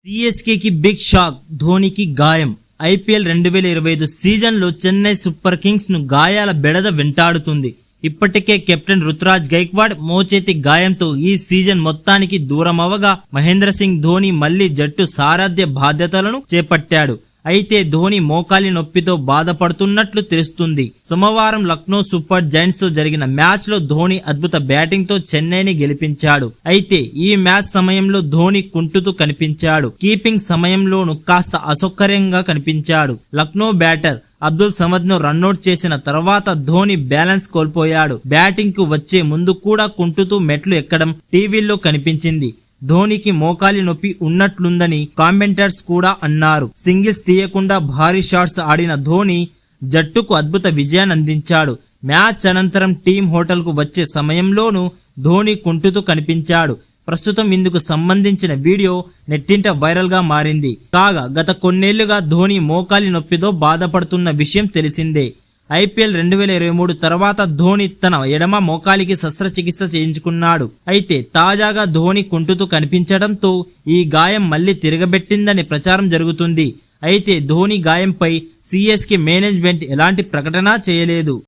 సిఎస్కేకి big shock, ధోనికి గాయం. IPL 2025 సీజన్లో Chennai super Kings ను గాయాల బెడద వెంటాడుతుంది. ఇప్పటికే కెప్టెన్ రుతురాజ్ గైక్వాడ్ మోచేతి గాయంతో ఈ సీజన్ మొత్తానికి దూరమవగా మహేంద్ర సింగ్ ధోని మళ్లీ జట్టు సారథ్య బాధ్యతలను చేపట్టాడు. అయితే ధోని మోకాలి నొప్పితో బాధపడుతున్నట్లు తెలుస్తుంది. సోమవారం లక్నో సూపర్ జైంట్స్ తో జరిగిన మ్యాచ్ లో ధోని అద్భుత బ్యాటింగ్ తో చెన్నైని గెలిపించాడు. అయితే ఈ మ్యాచ్ సమయంలో ధోని కుంటుతూ కనిపించాడు. కీపింగ్ సమయంలోనూ కాస్త అసౌకర్యంగా కనిపించాడు. లక్నో బ్యాటర్ అబ్దుల్ సమద్ ను రన్అట్ చేసిన తర్వాత ధోని బ్యాలెన్స్ కోల్పోయాడు. బ్యాటింగ్ కు వచ్చే ముందు కూడా కుంటుతూ మెట్లు ఎక్కడం టీవీల్లో కనిపించింది. ధోనికి మోకాలి నొప్పి ఉన్నట్లుందని కామెంటర్స్ కూడా అన్నారు. సింగిల్స్ తీయకుండా భారీ షాట్స్ ఆడిన ధోని జట్టుకు అద్భుత విజయాన్ని అందించాడు. మ్యాచ్ అనంతరం టీం హోటల్ కు వచ్చే సమయంలోనూ ధోని కుంటుతూ కనిపించాడు. ప్రస్తుతం ఇందుకు సంబంధించిన వీడియో నెట్టింట వైరల్ గా మారింది. కాగా గత కొన్నేళ్లుగా ధోని మోకాలి నొప్పితో బాధపడుతున్న విషయం తెలిసిందే. ఐపీఎల్ 2023 తర్వాత ధోని తన ఎడమ మోకాలికి శస్త్రచికిత్స చేయించుకున్నాడు. అయితే తాజాగా ధోని కుంటుతూ కనిపించడంతో ఈ గాయం మళ్లీ తిరగబెట్టిందని ప్రచారం జరుగుతుంది. అయితే ధోని గాయంపై సిఎస్కే మేనేజ్మెంట్ ఎలాంటి ప్రకటన చేయలేదు.